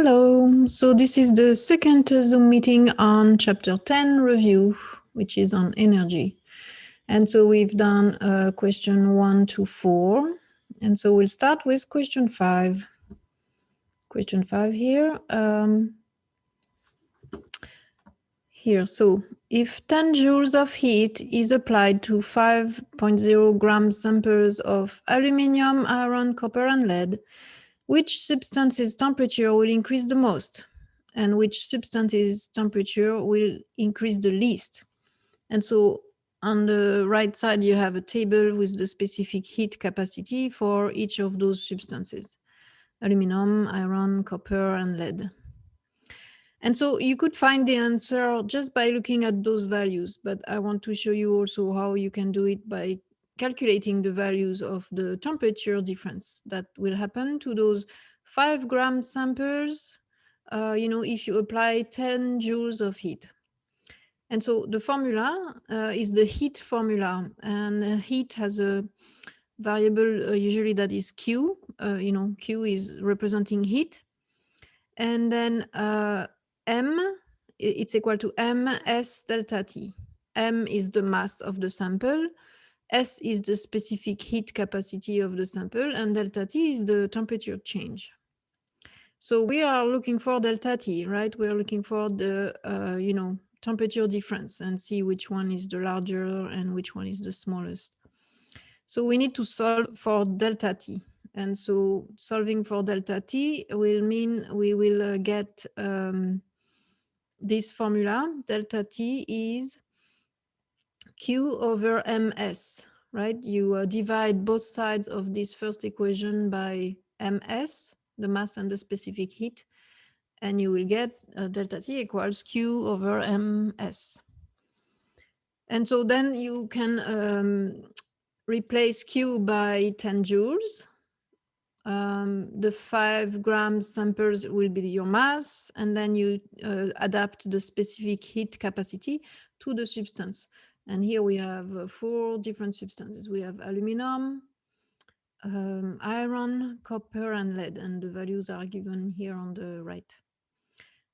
Hello, so this is the second Zoom meeting on chapter 10 review, which is on energy. And so we've done question 1 to 4. And so we'll start with question 5. Question 5 here. So if 10 joules of heat is applied to 5.0 gram samples of aluminium, iron, copper, and lead, which substance's temperature will increase the most? And which substance's temperature will increase the least? And so on the right side, you have a table with the specific heat capacity for each of those substances: aluminum, iron, copper, and lead. And so you could find the answer just by looking at those values, but I want to show you also how you can do it by calculating the values of the temperature difference that will happen to those 5 gram samples, if you apply 10 joules of heat. And so the formula is the heat formula, and heat has a variable usually that is Q. Q is representing heat. And then M, it's equal to ms delta T. M is the mass of the sample, S is the specific heat capacity of the sample, and delta T is the temperature change. So we are looking for delta T, right? We're looking for the, temperature difference and see which one is the larger and which one is the smallest. So we need to solve for delta T. And so solving for delta T will mean we will get this formula. Delta T is Q over ms, right? You divide both sides of this first equation by ms, the mass and the specific heat, and you will get delta T equals Q over ms. And so then you can replace Q by 10 joules. The 5 gram samples will be your mass, and then you adapt the specific heat capacity to the substance. And here we have 4 different substances. We have aluminum, iron, copper, and lead, and the values are given here on the right.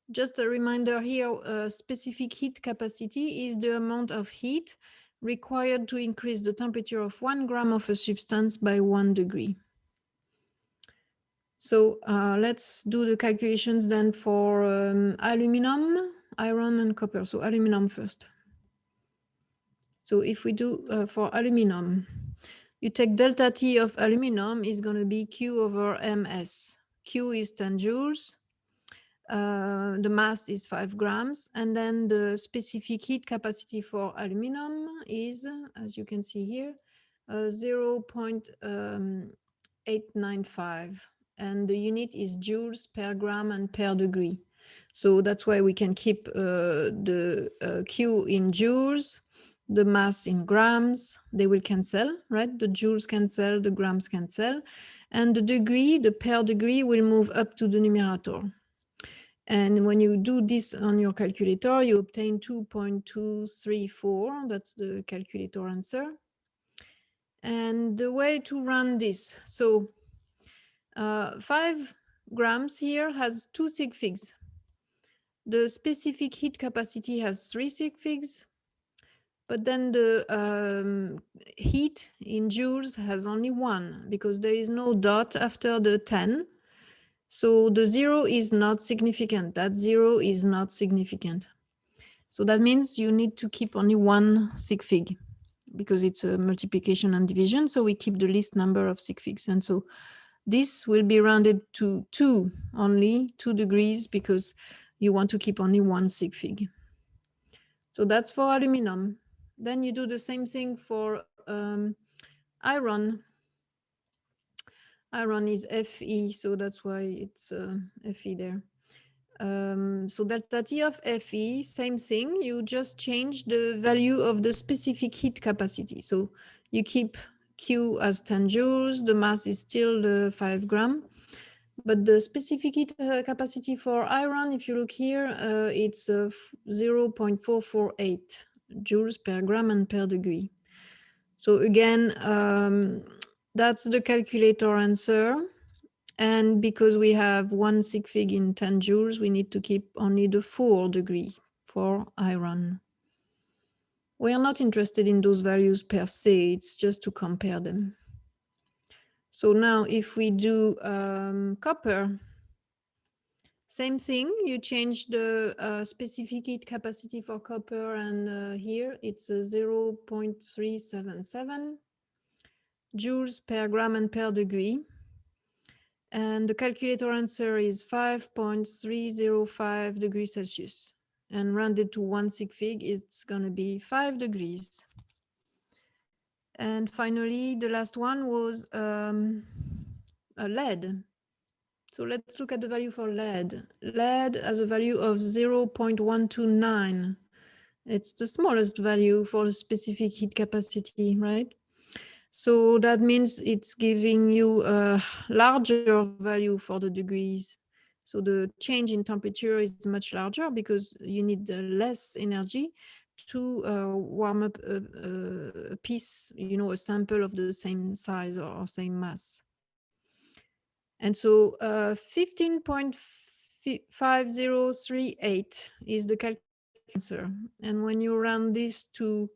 Just a reminder here, specific heat capacity is the amount of heat required to increase the temperature of 1 gram of a substance by 1 degree. So let's do the calculations then for aluminum, iron, and copper. So aluminum first. So if we do for aluminum, you take delta T of aluminum is going to be Q over ms. Q is 10 joules. The mass is 5 grams. And then the specific heat capacity for aluminum is, as you can see here, 0.895. And the unit is joules per gram and per degree. So that's why we can keep the Q in joules, the mass in grams. They will cancel, right? The joules cancel, the grams cancel. And the degree, the per degree, will move up to the numerator. And when you do this on your calculator, you obtain 2.234. That's the calculator answer. And the way to run this, so 5 grams here has 2 sig figs. The specific heat capacity has 3 sig figs, but then the heat in joules has only 1 because there is no dot after the 10. So the 0 is not significant. That 0 is not significant. So that means you need to keep only 1 sig fig because it's a multiplication and division. So we keep the least number of sig figs. And so this will be rounded to 2 only, 2 degrees, because you want to keep only 1 sig fig. So that's for aluminum. Then you do the same thing for iron. Iron is Fe, so that's why it's Fe there. So delta T of Fe, same thing. You just change the value of the specific heat capacity. So you keep Q as 10 joules. The mass is still the 5 gram. But the specific heat capacity for iron, if you look here, it's 0.448 joules per gram and per degree. So again, that's the calculator answer. And because we have 1 sig fig in 10 joules, we need to keep only the 4 degree for iron. We are not interested in those values per se, it's just to compare them. So now if we do copper, same thing, you change the specific heat capacity for copper, and here it's 0.377 joules per gram and per degree. And the calculator answer is 5.305 degrees Celsius. And rounded to 1 sig fig, it's going to be 5 degrees. And finally, the last one was lead. So let's look at the value for lead. Lead has a value of 0.129. It's the smallest value for the specific heat capacity, right? So that means it's giving you a larger value for the degrees. So the change in temperature is much larger because you need less energy to warm up a piece, a sample of the same size or same mass. And so 15.5038 is the calculation answer. And when you round this to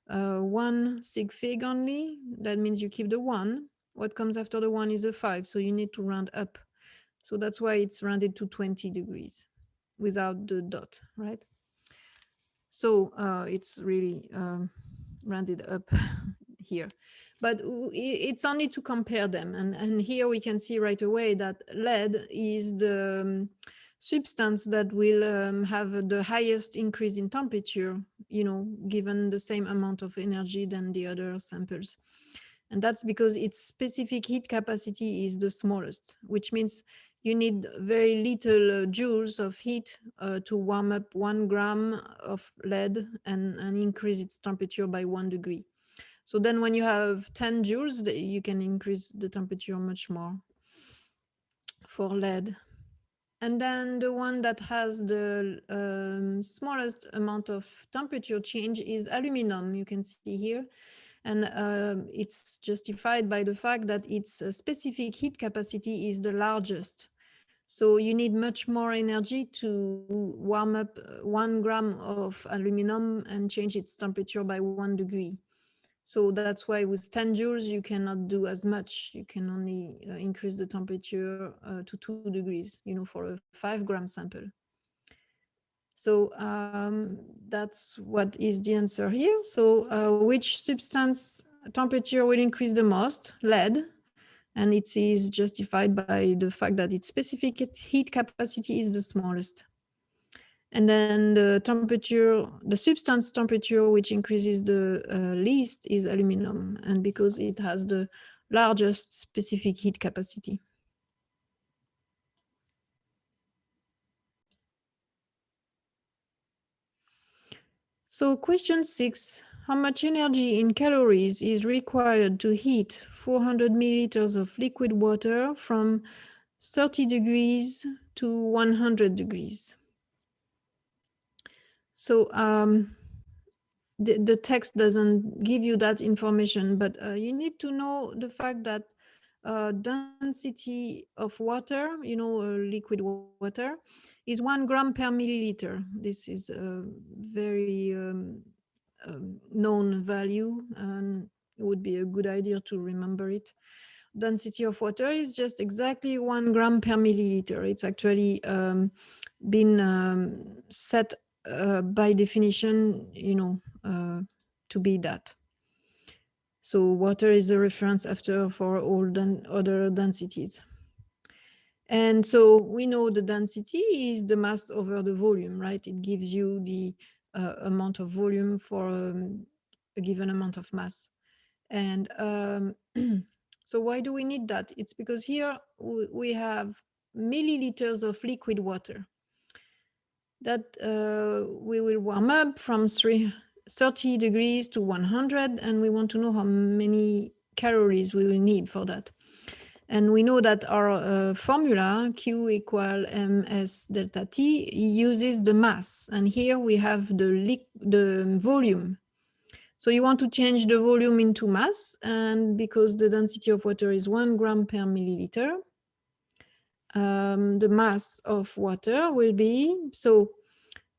1 sig fig only, that means you keep the 1. What comes after the 1 is a 5, so you need to round up. So that's why it's rounded to 20 degrees without the dot, right? So it's really rounded up here. But it's only to compare them. And here we can see right away that lead is the substance that will have the highest increase in temperature, given the same amount of energy than the other samples. And that's because its specific heat capacity is the smallest, which means you need very little joules of heat to warm up 1 gram of lead and increase its temperature by 1 degree. So then when you have 10 joules, you can increase the temperature much more for lead. And then the one that has the smallest amount of temperature change is aluminum, you can see here. And it's justified by the fact that its specific heat capacity is the largest. So you need much more energy to warm up 1 gram of aluminum and change its temperature by 1 degree. So that's why with 10 joules, you cannot do as much. You can only increase the temperature to 2 degrees, for a 5 gram sample. So that's what is the answer here. So which substance temperature will increase the most? Lead. And it is justified by the fact that its specific heat capacity is the smallest. And then the temperature, the substance temperature, which increases the least, is aluminum, and because it has the largest specific heat capacity. So question 6, how much energy in calories is required to heat 400 milliliters of liquid water from 30 degrees to 100 degrees? So the text doesn't give you that information, but you need to know the fact that density of water, liquid water, is 1 gram per milliliter. This is a very known value, and it would be a good idea to remember it. Density of water is just exactly 1 gram per milliliter. It's actually been set by definition, to be that. So water is a reference after for all other densities. And so we know the density is the mass over the volume, right? It gives you the amount of volume for a given amount of mass. And so why do we need that? It's because here we have milliliters of liquid water that we will warm up from 30 degrees to 100, and we want to know how many calories we will need for that. And we know that our formula, Q equal ms delta T, uses the mass. And here we have the volume. So you want to change the volume into mass, and because the density of water is 1 gram per milliliter, the mass of water will be, so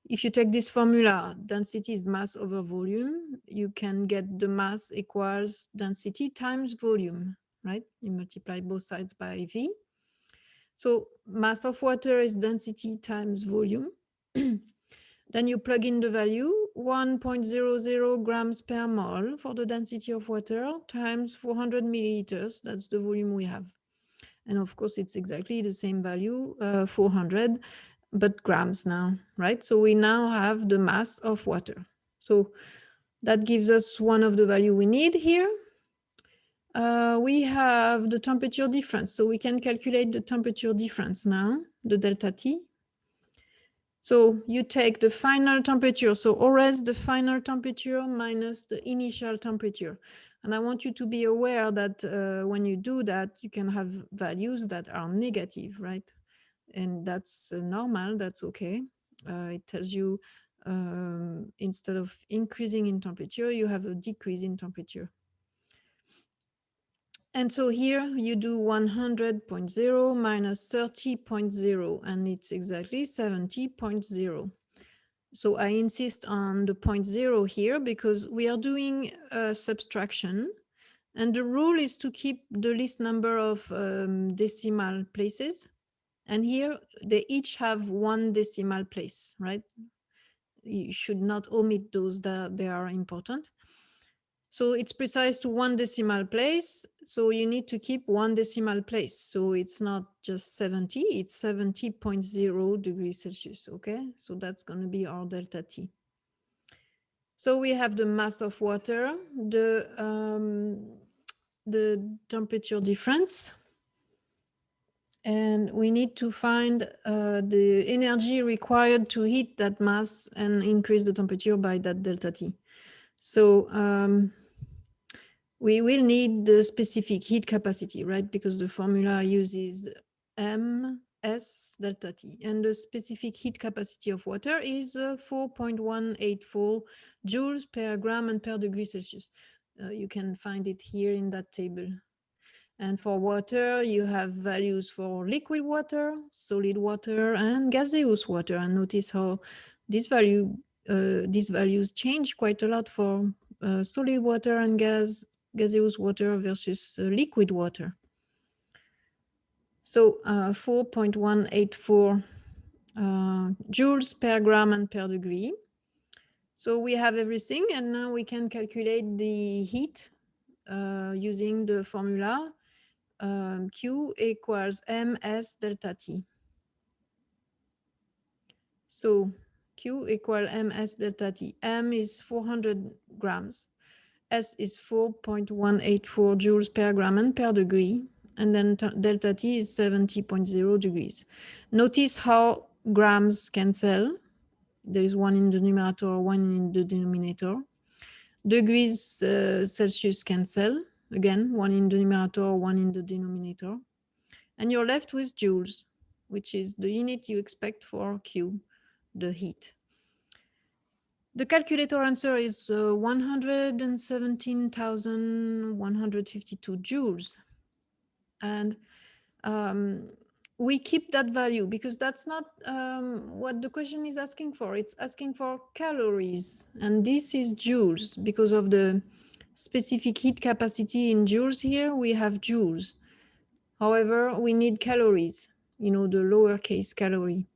if you take this formula, density is mass over volume, you can get the mass equals density times volume, right? You multiply both sides by V. So mass of water is density times volume. Then you plug in the value 1.00 grams per mole for the density of water times 400 milliliters. That's the volume we have. And of course, it's exactly the same value, 400, but grams now, right? So we now have the mass of water. So that gives us one of the value we need here. We have the temperature difference. So we can calculate the temperature difference now, the delta T. So you take the final temperature, so always the final temperature minus the initial temperature. And I want you to be aware that when you do that, you can have values that are negative, right? And that's normal, that's okay. It tells you instead of increasing in temperature, you have a decrease in temperature. And so here you do 100.0 minus 30.0, and it's exactly 70.0. So I insist on the 0.0 here because we are doing a subtraction, and the rule is to keep the least number of decimal places. And here they each have one decimal place, right? You should not omit those that they are important. So it's precise to one decimal place. So you need to keep one decimal place. So it's not just 70, it's 70.0 degrees Celsius, okay? So that's going to be our delta T. So we have the mass of water, the temperature difference, and we need to find the energy required to heat that mass and increase the temperature by that delta T. So we will need the specific heat capacity, right? Because the formula uses ms delta T, and the specific heat capacity of water is 4.184 joules per gram and per degree Celsius. You can find it here in that table. And for water, you have values for liquid water, solid water, and gaseous water. And notice how these values change quite a lot for solid water and gaseous water versus liquid water. So 4.184 joules per gram and per degree. So we have everything, and now we can calculate the heat using the formula Q equals ms delta T. So Q equal ms delta T. M is 400 grams. S is 4.184 joules per gram and per degree. And then delta T is 70.0 degrees. Notice how grams cancel. There is one in the numerator, one in the denominator. Degrees Celsius cancel. Again, one in the numerator, one in the denominator. And you're left with joules, which is the unit you expect for Q, the heat. The calculator answer is 117,152 joules. And we keep that value because that's not what the question is asking for. It's asking for calories. And this is joules because of the specific heat capacity in joules here. We have joules. However, we need calories, the lowercase calorie.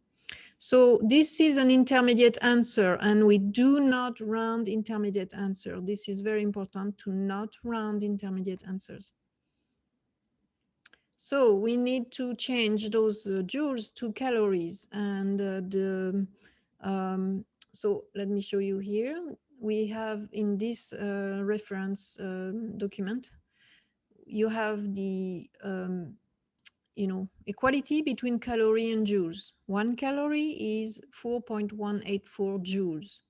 So this is an intermediate answer, and we do not round intermediate answer. This is very important to not round intermediate answers. So we need to change those joules to calories. And so let me show you here. We have in this reference document, you have the equality between calorie and joules. 1 calorie is 4.184 joules.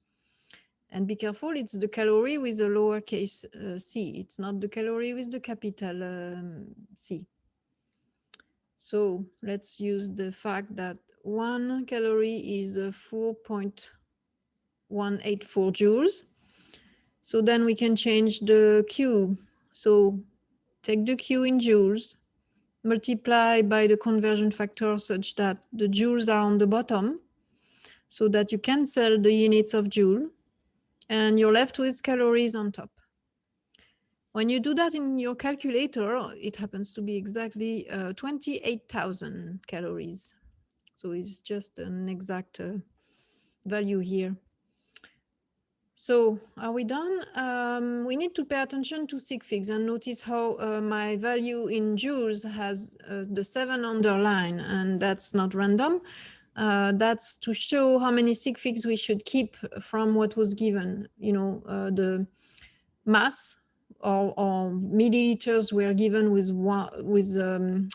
And be careful, it's the calorie with the lowercase c. It's not the calorie with the capital C. So let's use the fact that 1 calorie is 4.184 joules. So then we can change the Q. So take the Q in joules multiply by the conversion factor such that the joules are on the bottom, so that you cancel the units of joule, and you're left with calories on top. When you do that in your calculator, it happens to be exactly 28,000 calories. So it's just an exact value here. So are we done? We need to pay attention to sig figs and notice how my value in joules has the 7 underline, and that's not random. That's to show how many sig figs we should keep from what was given. You know, the mass or milliliters were given with a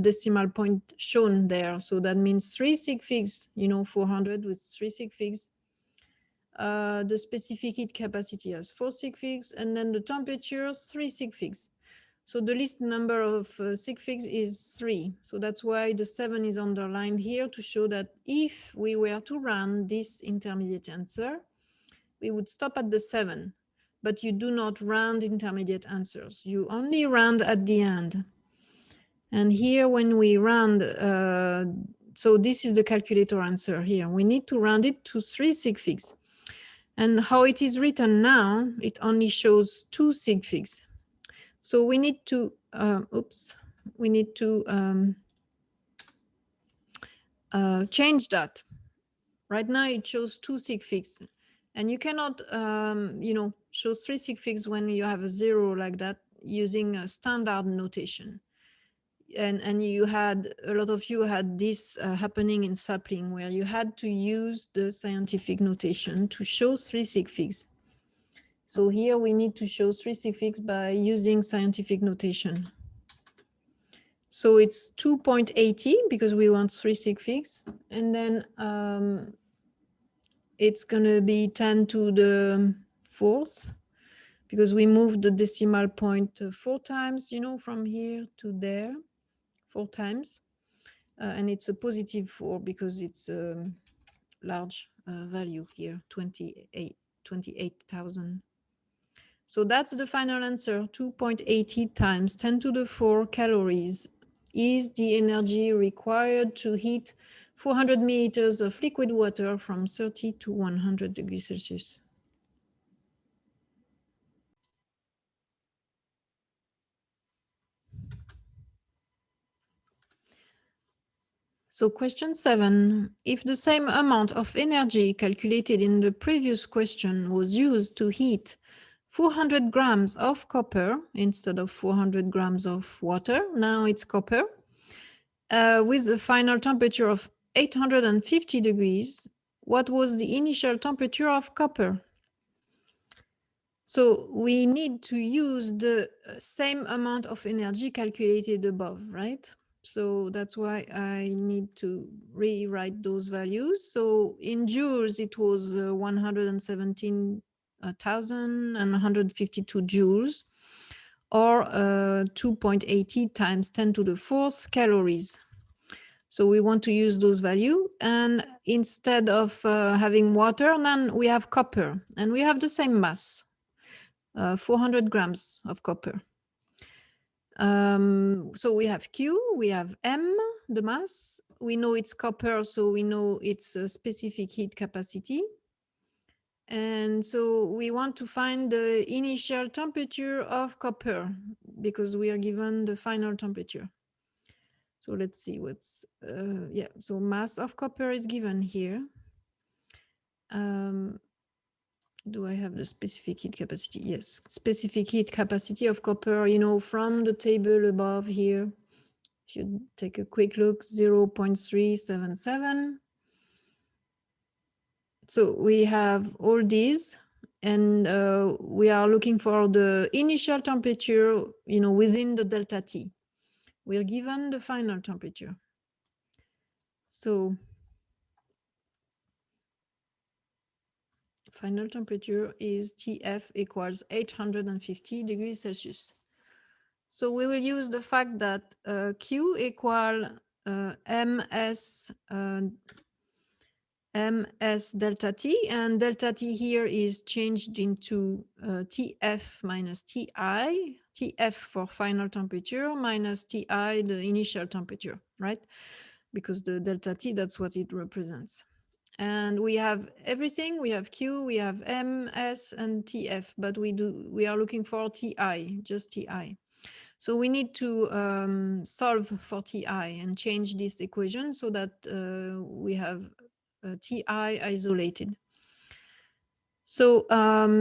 decimal point shown there. So that means 3 sig figs, you know, 400 with 3 sig figs. The specific heat capacity has 4 sig figs, and then the temperature 3 sig figs. So the least number of sig figs is 3. So that's why the 7 is underlined here to show that if we were to run this intermediate answer, we would stop at the 7. But you do not round intermediate answers. You only round at the end. And here when we round, so this is the calculator answer here. We need to round it to 3 sig figs. And how it is written now, it only shows 2 sig figs. So we need to, change that. Right now it shows 2 sig figs. And you cannot, you know, show 3 sig figs when you have a 0 like that using a standard notation. And you had, a lot of you had this happening in sapling, where you had to use the scientific notation to show 3 sig figs. So here we need to show 3 sig figs by using scientific notation. So it's 2.80 because we want 3 sig figs. And then it's going to be 10 to the 4th because we moved the decimal point 4 times, you know, from here to there, 4 times. And it's a positive 4 because it's a large value here, 28,000. So that's the final answer. 2.80 times 10 to the 4 calories is the energy required to heat 400 milliliters of liquid water from 30 to 100 degrees Celsius. So question 7, if the same amount of energy calculated in the previous question was used to heat 400 grams of copper instead of 400 grams of water, now it's copper, with a final temperature of 850 degrees, what was the initial temperature of copper? So we need to use the same amount of energy calculated above, right? So that's why I need to rewrite those values. So in joules, it was 117,152 joules, or 2.80 times 10 to the 4th calories. So we want to use those values. And instead of having water, then we have copper. And we have the same mass, 400 grams of copper. So we have Q, we have M, the mass. We know it's copper, so we know its specific heat capacity. And so we want to find the initial temperature of copper because we are given the final temperature. So let's see what's, yeah, so mass of copper is given here. Do I have the specific heat capacity? Yes, specific heat capacity of copper, you know, from the table above here. If you take a quick look, 0.377. So we have all these, and we are looking for the initial temperature, you know, within the delta T. We're given the final temperature. So final temperature is TF equals 850 degrees Celsius. So we will use the fact that Q equal MS delta T, and delta T here is changed into TF minus TI Tf for final temperature minus Ti, the initial temperature, right? Because the delta T, that's what it represents. And we have everything. We have Q, we have M, S, and Tf, but we are looking for Ti, just Ti. So we need to solve for Ti and change this equation so that we have Ti isolated. So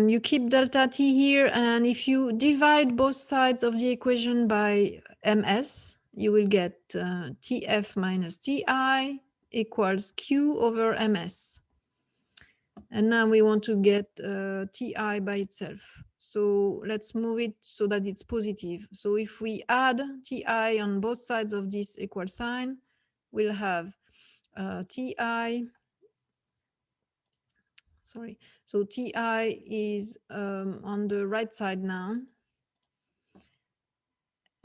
you keep delta T here, and if you divide both sides of the equation by Ms, you will get Tf minus Ti equals Q over Ms. And now we want to get Ti by itself. So let's move it so that it's positive. So if we add Ti on both sides of this equal sign, we'll have Ti, sorry, so Ti is on the right side now.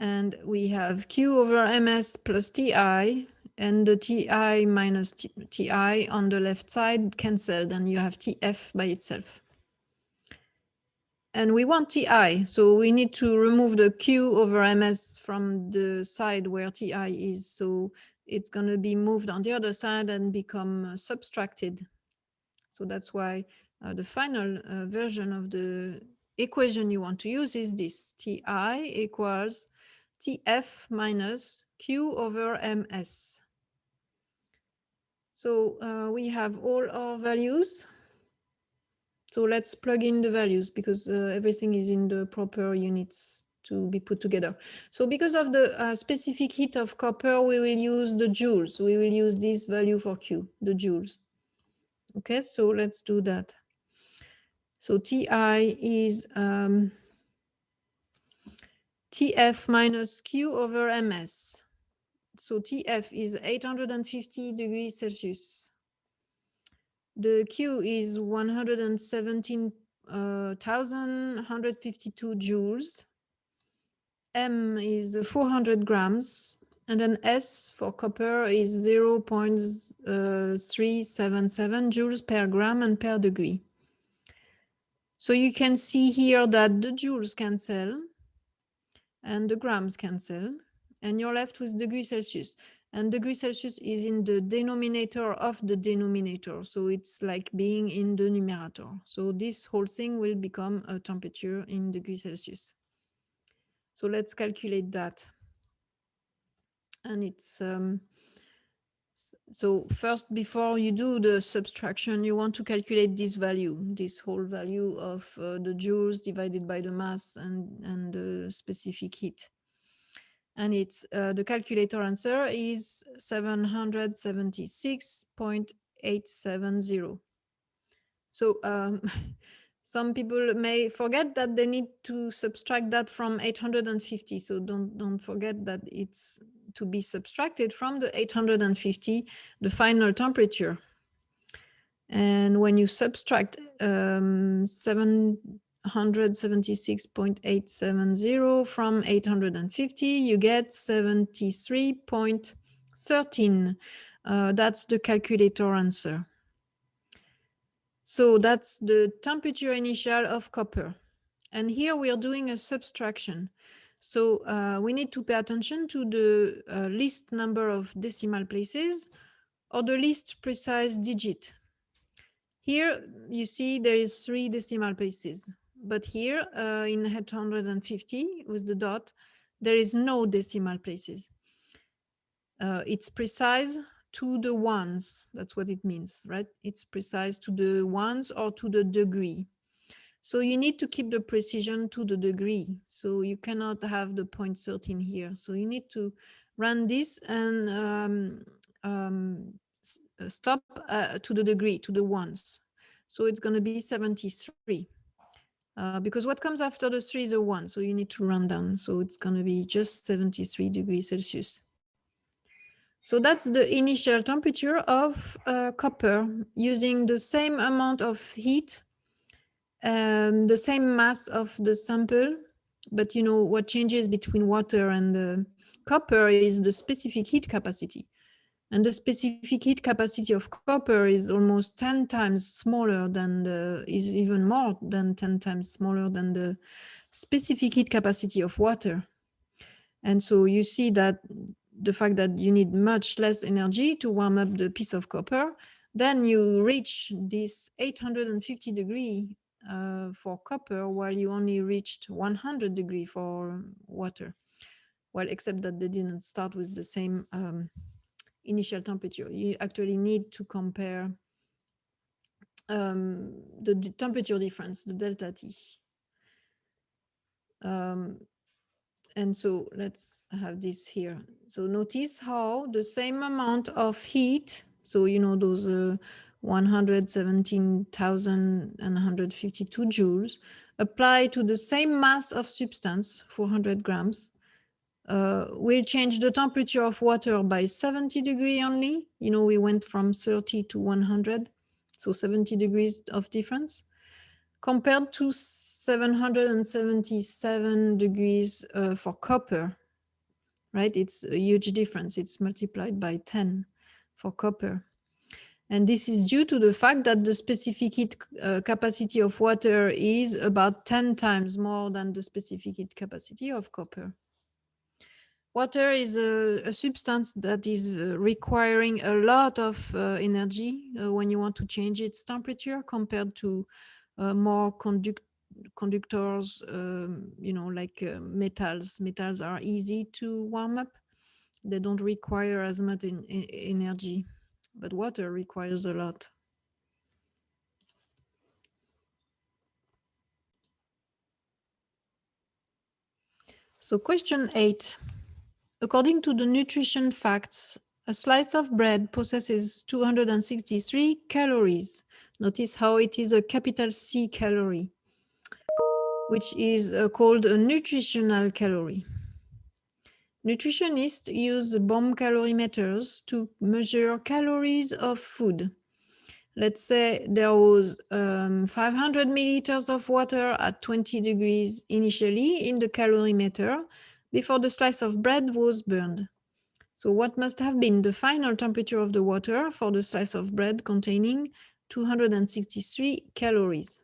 And we have Q over Ms plus Ti, and the Ti minus Ti on the left side cancelled, and you have Tf by itself. And we want Ti, so we need to remove the Q over Ms from the side where Ti is. So it's going to be moved on the other side and become subtracted. So that's why the final version of the equation you want to use is this. Ti equals Tf minus Q over Ms. So we have all our values. So let's plug in the values because everything is in the proper units to be put together. So because of the specific heat of copper, we will use the joules. We will use this value for Q, the joules. Okay, so let's do that. So Ti is Tf minus Q over Ms. So Tf is 850 degrees Celsius. The Q is 117,152 joules. M is 400 grams. And then S for copper is 0.377 joules per gram and per degree. So you can see here that the joules cancel and the grams cancel, and you're left with degrees Celsius. And degrees Celsius is in the denominator of the denominator. So it's like being in the numerator. So this whole thing will become a temperature in degrees Celsius. So let's calculate that. And it's, so first, before you do the subtraction, you want to calculate this value, this whole value of the joules divided by the mass and the specific heat. And it's the calculator answer is 776.870. So some people may forget that they need to subtract that from 850. So don't forget that it's to be subtracted from the 850, the final temperature. And when you subtract 776.870 from 850, you get 73.13. That's the calculator answer. So that's the temperature initial of copper. And here we are doing a subtraction. So we need to pay attention to the least number of decimal places or the least precise digit. Here you see there is 3 decimal places, but here in 850 with the dot, there is no decimal places. It's precise to the ones. That's what it means, right? It's precise to the ones or to the degree. So you need to keep the precision to the degree. So you cannot have the 0.13 here. So you need to run this and stop to the degree, to the ones. So it's going to be 73. Because what comes after the 3 is a 1. So you need to run down. So it's going to be just 73 degrees Celsius. So that's the initial temperature of copper using the same amount of heat, the same mass of the sample. But you know what changes between water and copper is the specific heat capacity. And the specific heat capacity of copper is almost 10 times smaller than is even more than 10 times smaller than the specific heat capacity of water. And so you see that the fact that you need much less energy to warm up the piece of copper, then you reach this 850 degree for copper, while you only reached 100 degree for water. Well, except that they didn't start with the same initial temperature. You actually need to compare the temperature difference, the delta T. And so let's have this here. So notice how the same amount of heat, so you know those 117,152 joules, apply to the same mass of substance, 400 grams, will change the temperature of water by 70 degrees only. You know, we went from 30 to 100, so 70 degrees of difference, compared to 777 degrees for copper, right? It's a huge difference. It's multiplied by 10 for copper. And this is due to the fact that the specific heat capacity of water is about 10 times more than the specific heat capacity of copper. Water is a substance that is requiring a lot of energy when you want to change its temperature compared to more conductors, you know, like metals. Metals are easy to warm up. They don't require as much energy, but water requires a lot. So question 8. According to the nutrition facts, a slice of bread possesses 263 calories. Notice how it is a capital C calorie, which is called a nutritional calorie. Nutritionists use bomb calorimeters to measure calories of food. Let's say there was 500 milliliters of water at 20 degrees initially in the calorimeter before the slice of bread was burned. So what must have been the final temperature of the water for the slice of bread containing 263 calories?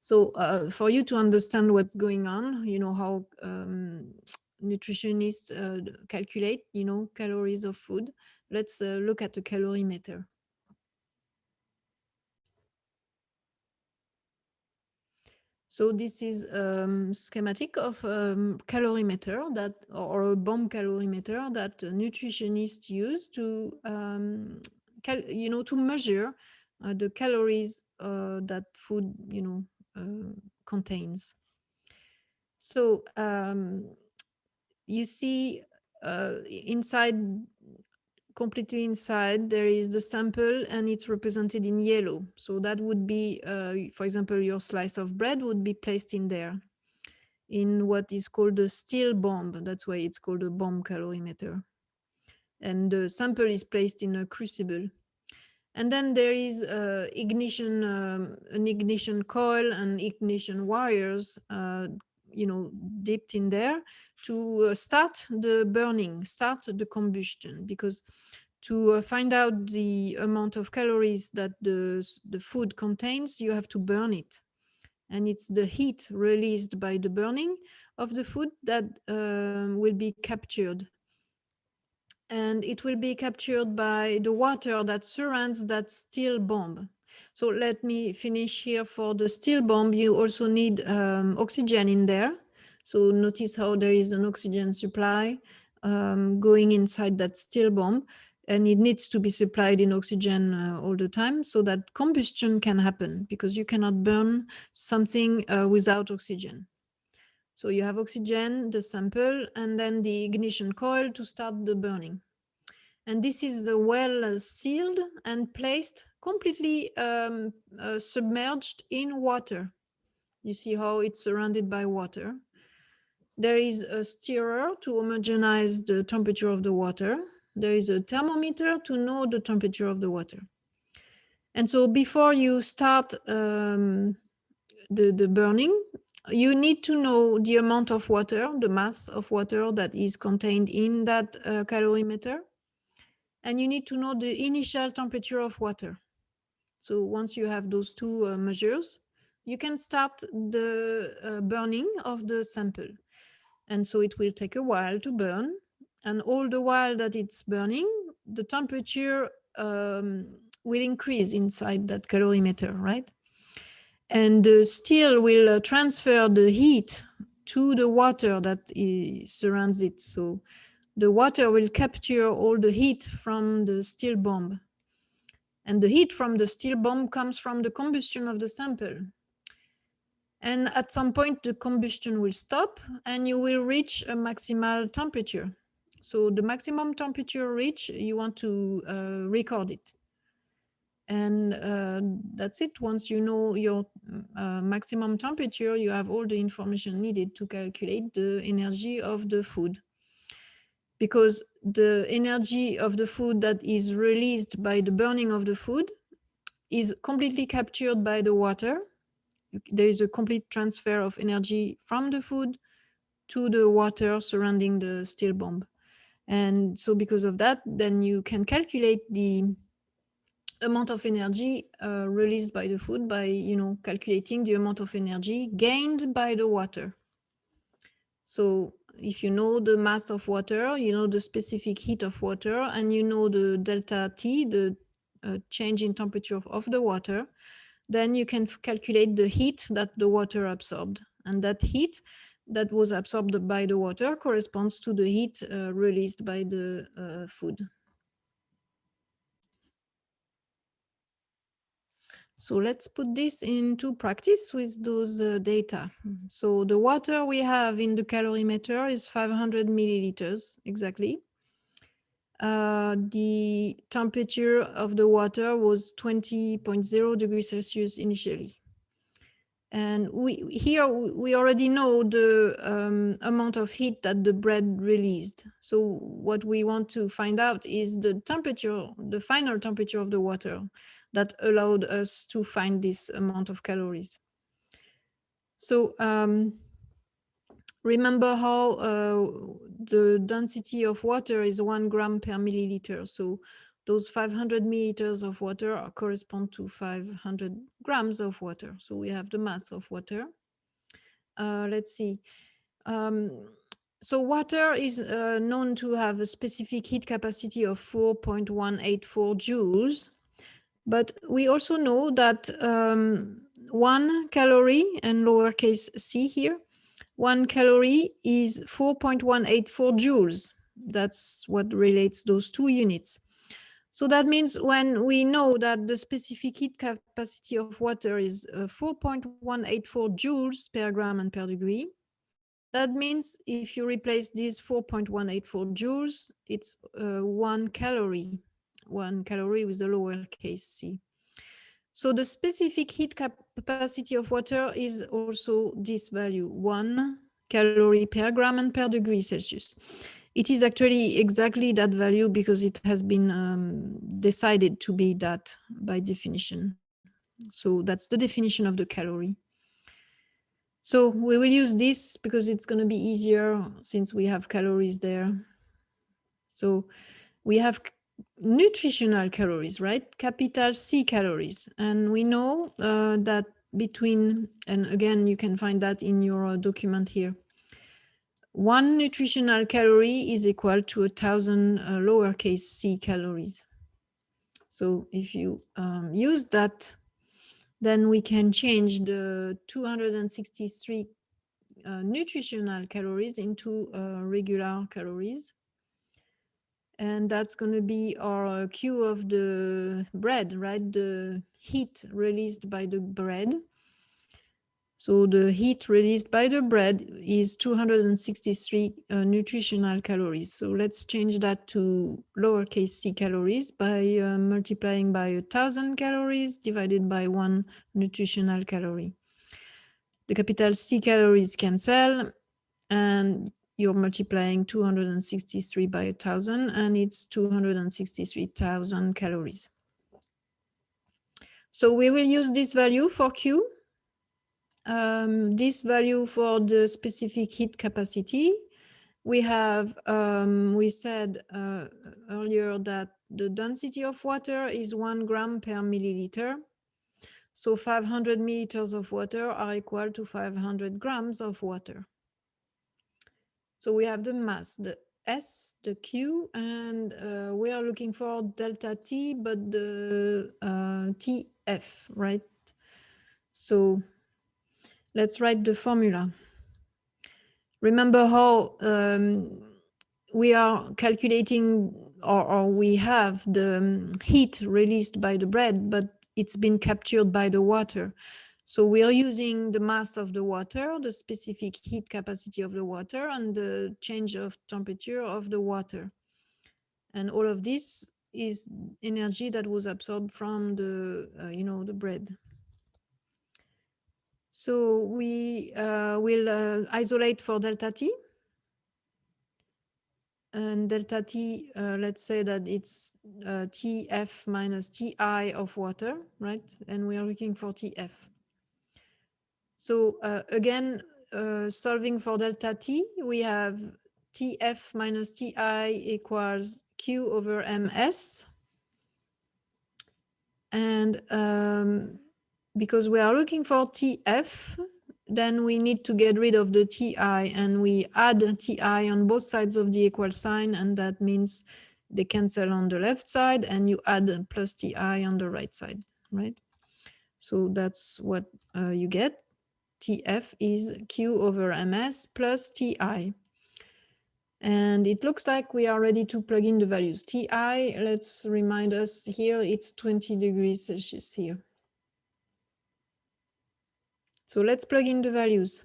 So for you to understand what's going on, you know how nutritionists calculate, you know, calories of food. Let's look at the calorimeter. So this is schematic of calorimeter that, or a bomb calorimeter that nutritionists use to, you know, to measure the calories that food, you know, contains. So you see inside, completely inside, there is the sample and it's represented in yellow. So that would be, for example, your slice of bread would be placed in there in what is called a still bomb. That's why it's called a bomb calorimeter. And the sample is placed in a crucible. And then there is ignition, an ignition coil and ignition wires, you know, dipped in there to start the burning, start the combustion, because to find out the amount of calories that the food contains, you have to burn it. And it's the heat released by the burning of the food that will be captured. And it will be captured by the water that surrounds that still bomb. So let me finish here. For the still bomb, you also need oxygen in there. So notice how there is an oxygen supply going inside that still bomb, and it needs to be supplied in oxygen all the time so that combustion can happen, because you cannot burn something without oxygen. So you have oxygen, the sample, and then the ignition coil to start the burning. And this is well sealed and placed completely submerged in water. You see how it's surrounded by water. There is a stirrer to homogenize the temperature of the water. There is a thermometer to know the temperature of the water. And so before you start the burning, you need to know the amount of water, the mass of water that is contained in that calorimeter. And you need to know the initial temperature of water. So once you have those two measures, you can start the burning of the sample. And so it will take a while to burn. And all the while that it's burning, the temperature will increase inside that calorimeter, right? And the steel will transfer the heat to the water that surrounds it. So the water will capture all the heat from the steel bomb. And the heat from the steel bomb comes from the combustion of the sample. And at some point, the combustion will stop and you will reach a maximal temperature. So the maximum temperature reached, you want to record it. And that's it. Once you know your maximum temperature, you have all the information needed to calculate the energy of the food. Because the energy of the food that is released by the burning of the food is completely captured by the water. There is a complete transfer of energy from the food to the water surrounding the steel bomb. And so because of that, then you can calculate the amount of energy released by the food by, calculating the amount of energy gained by the water. So if you know the mass of water, you know the specific heat of water, and you know the delta T, the change in temperature of the water, then you can calculate the heat that the water absorbed. And that heat that was absorbed by the water corresponds to the heat released by the food. So let's put this into practice with those data. So the water we have in the calorimeter is 500 milliliters exactly. The temperature of the water was 20.0 degrees Celsius initially. And we already know the amount of heat that the bread released. So what we want to find out is the temperature, the final temperature of the water that allowed us to find this amount of calories. So remember how the density of water is 1 gram per milliliter. So those 500 milliliters of water correspond to 500 grams of water. So we have the mass of water. Let's see. So water is known to have a specific heat capacity of 4.184 joules. But we also know that 1 calorie, and lowercase c here, 1 calorie is 4.184 joules. That's what relates those two units. So that means when we know that the specific heat capacity of water is 4.184 joules per gram and per degree, that means if you replace these 4.184 joules, it's 1 calorie. 1 calorie with the lowercase c. So the specific heat capacity of water is also this value, 1 calorie per gram and per degree Celsius. It is actually exactly that value because it has been decided to be that by definition. So that's the definition of the calorie. So we will use this because it's going to be easier since we have calories there. So we have nutritional calories, right? Capital C calories. And we know that between, and again, you can find that in your document here. 1 nutritional calorie is equal to 1,000 lowercase c calories. So if you use that, then we can change the 263 nutritional calories into regular calories. And that's going to be our Q of the bread, right? The heat released by the bread. So the heat released by the bread is 263 nutritional calories. So let's change that to lowercase c calories by multiplying by 1,000 calories divided by 1 nutritional calorie. The capital C calories cancel, and you're multiplying 263 by 1,000, and it's 263,000 calories. So we will use this value for Q. This value for the specific heat capacity. We have, we said earlier that the density of water is 1 gram per milliliter. So 500 milliliters of water are equal to 500 grams of water. So we have the mass, the S, the Q, and we are looking for delta T, but the TF, right? So let's write the formula. Remember how we are calculating, or we have the heat released by the bread, but it's been captured by the water. So we are using the mass of the water, the specific heat capacity of the water, and the change of temperature of the water. And all of this is energy that was absorbed from the, the bread. So we will isolate for delta T. And delta T, let's say that it's TF minus TI of water, right? And we are looking for TF. So again, solving for delta T, we have TF minus TI equals Q over MS. And because we are looking for TF, then we need to get rid of the TI, and we add TI on both sides of the equal sign, and that means they cancel on the left side, and you add plus TI on the right side, right? So that's what you get. TF is Q over MS plus TI. And it looks like we are ready to plug in the values. TI, let's remind us here, it's 20 degrees Celsius here. So let's plug in the values.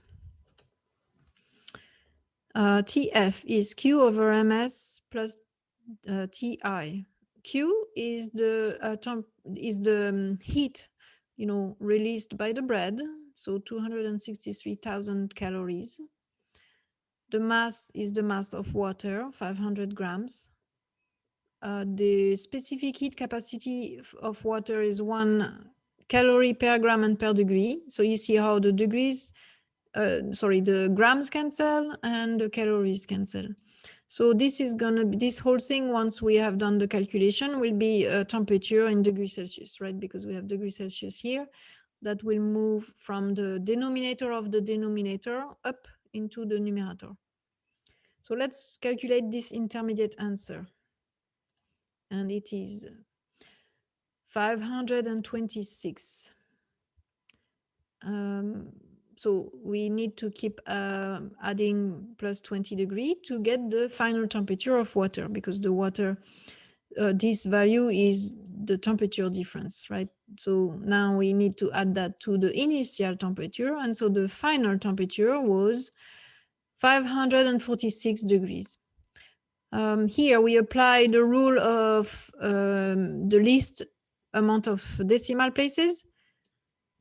TF is Q over MS plus TI. Q is the heat, released by the bread. So 263,000 calories. The mass is the mass of water, 500 grams. The specific heat capacity of water is 1 calorie per gram and per degree. So you see how the degrees, the grams cancel and the calories cancel. So this is gonna be, this whole thing, once we have done the calculation, will be temperature in degrees Celsius, right? Because we have degrees Celsius here, that will move from the denominator of the denominator up into the numerator. So let's calculate this intermediate answer. And it is 526. So we need to keep adding plus 20 degrees to get the final temperature of water, because the water, this value is the temperature difference, right? So now we need to add that to the initial temperature. And so the final temperature was 546 degrees. Here we apply the rule of the least amount of decimal places.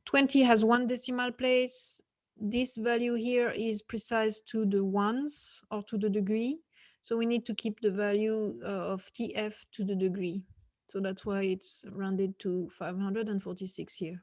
20 has 1 decimal place. This value here is precise to the ones or to the degree. So we need to keep the value of TF to the degree. So that's why it's rounded to 546 here.